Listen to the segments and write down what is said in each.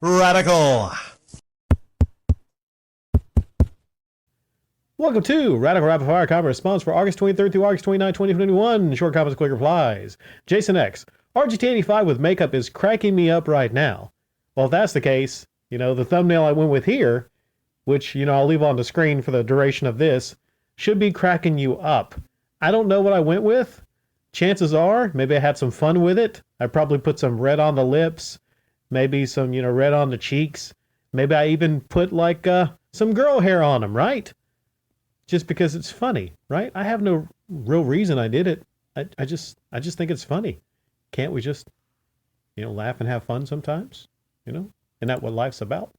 Radical. Welcome to Radical Rapid Fire Comment Response for August 23rd through August 29th, 2021. Short comments, quick replies. Jason X. RGT85 with makeup is cracking me up right now. Well, if that's the case, the thumbnail I went with here, which, I'll leave on the screen for the duration of this, should be cracking you up. I don't know what I went with. Chances are, maybe I had some fun with it. I probably put some red on the lips, maybe some, red on the cheeks. Maybe I even put some girl hair on them, right? Just because it's funny, right? I have no real reason I did it. I just think it's funny. Can't we just, laugh and have fun sometimes? Isn't that what life's about?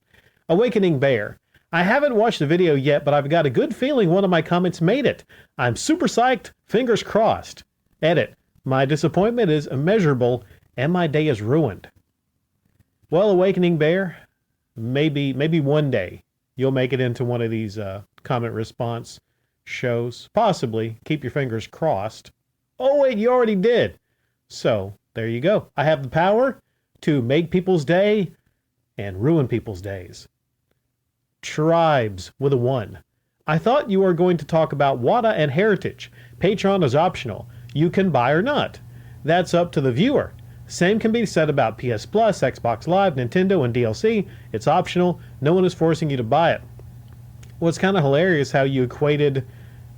Awakening Bear. I haven't watched the video yet, but I've got a good feeling one of my comments made it. I'm super psyched. Fingers crossed. Edit. My disappointment is immeasurable and my day is ruined. Well, Awakening Bear, maybe one day you'll make it into one of these comment response shows. Possibly. Keep your fingers crossed. Oh, wait, you already did. So, there you go. I have the power to make people's day and ruin people's days. Tribes with a 1. I thought you were going to talk about WATA and Heritage. Patreon is optional. You can buy or not. That's up to the viewer. Same can be said about PS Plus, Xbox Live, Nintendo, and DLC. It's optional. No one is forcing you to buy it. Well, it's kind of hilarious how you equated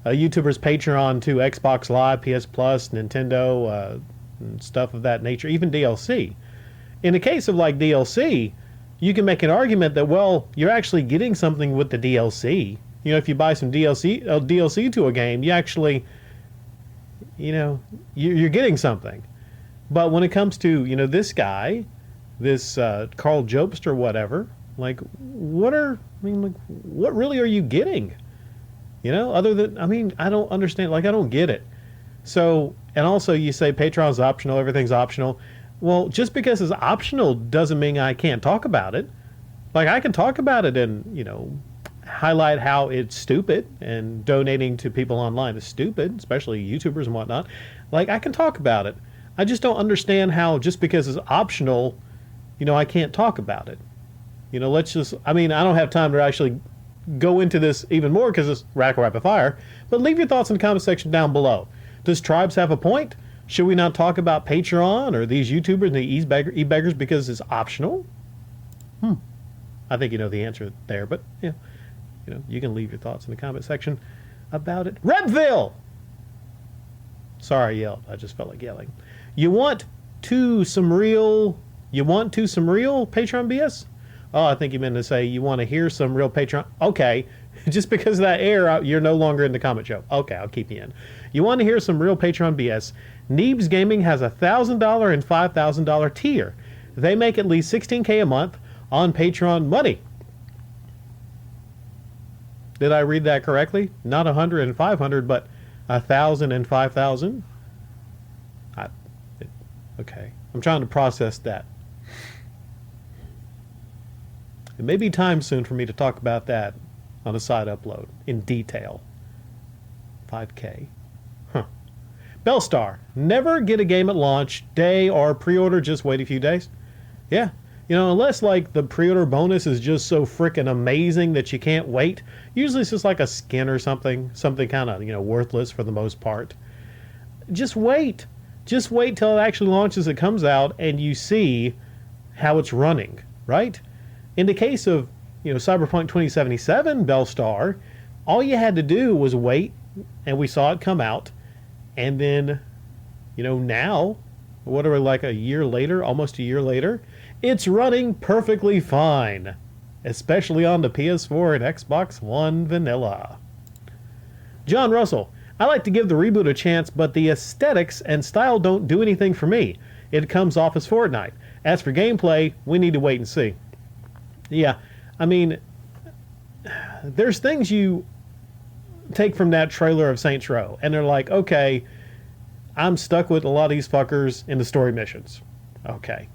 a YouTuber's Patreon to Xbox Live, PS Plus, Nintendo, and stuff of that nature, even DLC. In the case of DLC, you can make an argument that, well, you're actually getting something with the DLC. If you buy some DLC to a game, you actually, you're getting something. But when it comes to, this guy, this Carl Jobst or whatever, what really are you getting? Other than, I don't understand. I don't get it. So, and also you say Patreon's optional, everything's optional. Well, just because it's optional doesn't mean I can't talk about it. I can talk about it and, highlight how it's stupid, and donating to people online is stupid, especially YouTubers and whatnot. I can talk about it. I just don't understand how just because it's optional, I can't talk about it. I don't have time to actually go into this even more because it's Radical Rapid Fire, but leave your thoughts in the comment section down below. Does Tribes have a point? Should we not talk about Patreon or these YouTubers and the e-beggars because it's optional? I think you know the answer there, but you can leave your thoughts in the comment section about it. Redville! Sorry I yelled. I just felt like yelling. You want to some real Patreon BS? Oh, I think you meant to say you want to hear some real Patreon. Okay. Just because of that error, you're no longer in the comment show. Okay, I'll keep you in. You want to hear some real Patreon BS? Neebs Gaming has a $1,000 and $5,000 tier. They make at least $16K a month on Patreon money. Did I read that correctly? Not 100 and 500, but 1,000 and 5,000? Okay. I'm trying to process that. It may be time soon for me to talk about that on a side upload in detail. 5K. Bellstar. Never get a game at launch day or pre-order, just wait a few days. Yeah. Unless the pre-order bonus is just so freaking amazing that you can't wait. Usually it's just a skin or something kind of, worthless for the most part. Just wait. Just wait till it actually launches, it comes out, and you see how it's running, right? In the case of, Cyberpunk 2077, Bellstar, all you had to do was wait, and we saw it come out, and then, now, whatever, a year later, almost a year later, it's running perfectly fine, especially on the PS4 and Xbox One vanilla. John Russell. I like to give the reboot a chance, but the aesthetics and style don't do anything for me. It comes off as Fortnite. As for gameplay, we need to wait and see. Yeah, there's things you take from that trailer of Saints Row, and they're like, okay, I'm stuck with a lot of these fuckers in the story missions. Okay.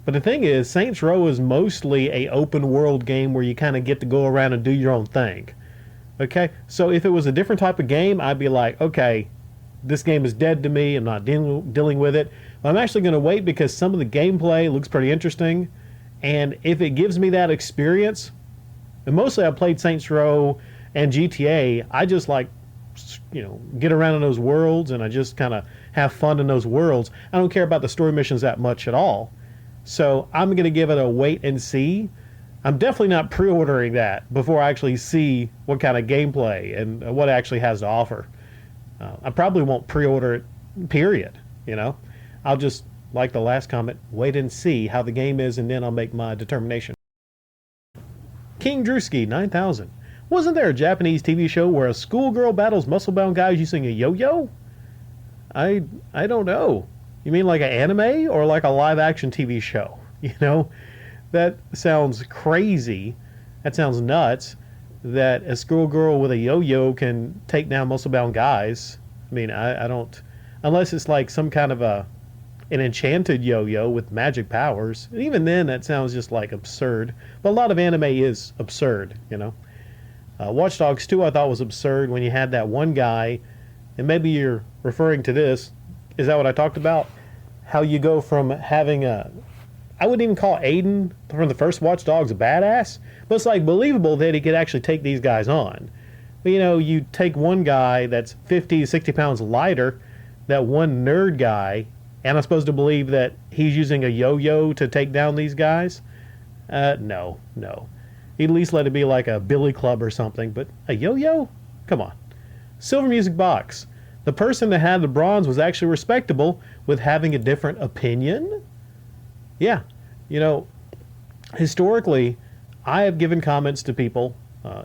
But the thing is, Saints Row is mostly a open world game where you kind of get to go around and do your own thing. Okay, so if it was a different type of game, I'd be like, okay, this game is dead to me. I'm not dealing with it. But I'm actually going to wait because some of the gameplay looks pretty interesting. And if it gives me that experience, and mostly I played Saints Row and GTA, I just like, get around in those worlds and I just kind of have fun in those worlds. I don't care about the story missions that much at all. So I'm going to give it a wait and see. I'm definitely not pre-ordering that before I actually see what kind of gameplay and what it actually has to offer. I probably won't pre-order it, period. I'll just, like the last comment, wait and see how the game is, and then I'll make my determination. King Drewski 9000. Wasn't there a Japanese TV show where a schoolgirl battles muscle-bound guys using a yo-yo? I don't know. You mean like an anime or like a live-action TV show? That sounds crazy. That sounds nuts. That a schoolgirl with a yo-yo can take down muscle-bound guys. I mean, I don't, unless it's like some kind of an enchanted yo-yo with magic powers. And even then, that sounds just like absurd. But a lot of anime is absurd. Watch Dogs 2 I thought was absurd when you had that one guy, and maybe you're referring to this. Is that what I talked about? How you go from having I wouldn't even call Aiden from the first Watch Dogs a badass, but it's like believable that he could actually take these guys on. But you take one guy that's 50, 60 pounds lighter, that one nerd guy, and I'm supposed to believe that he's using a yo-yo to take down these guys? No. He'd at least let it be like a billy club or something, but a yo-yo? Come on. Silver Music Box. The person that had the bronze was actually respectable with having a different opinion? Yeah. Historically, I have given comments to people,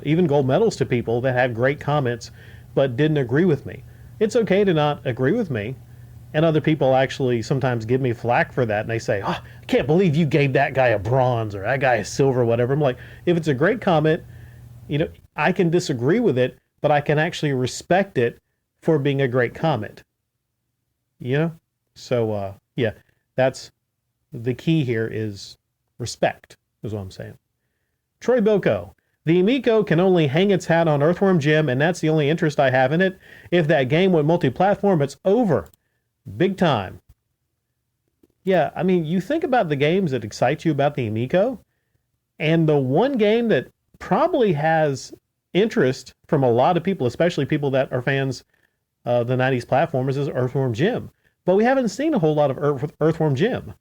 even gold medals to people that had great comments, but didn't agree with me. It's okay to not agree with me. And other people actually sometimes give me flack for that. And they say, I can't believe you gave that guy a bronze or that guy a silver or whatever. I'm like, if it's a great comment, I can disagree with it, but I can actually respect it for being a great comment. So, yeah, that's the key here is respect, is what I'm saying. Troy Bilko. The Amico can only hang its hat on Earthworm Jim, and that's the only interest I have in it. If that game went multi-platform, it's over. Big time. Yeah, I mean, you think about the games that excite you about the Amico, and the one game that probably has interest from a lot of people, especially people that are fans of the 90s platformers, is Earthworm Jim. But we haven't seen a whole lot of Earthworm Jim.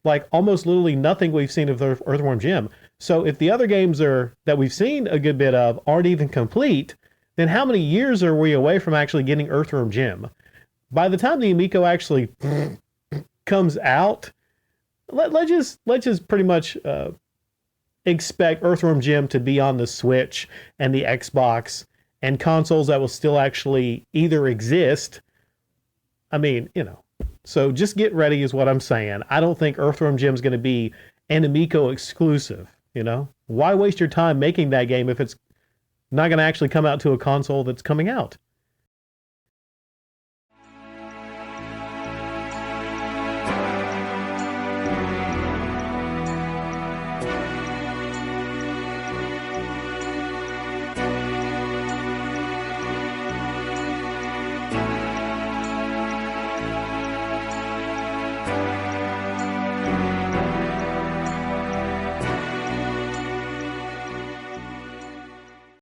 Like, almost literally nothing we've seen of Earthworm Jim. So if the other games that we've seen a good bit of aren't even complete, then how many years are we away from actually getting Earthworm Jim? By the time the Amico actually comes out, let's just pretty much expect Earthworm Jim to be on the Switch and the Xbox and consoles that will still actually either exist. I mean, so just get ready is what I'm saying. I don't think Earthworm Jim is going to be an Amico exclusive. Why waste your time making that game if it's not going to actually come out to a console that's coming out?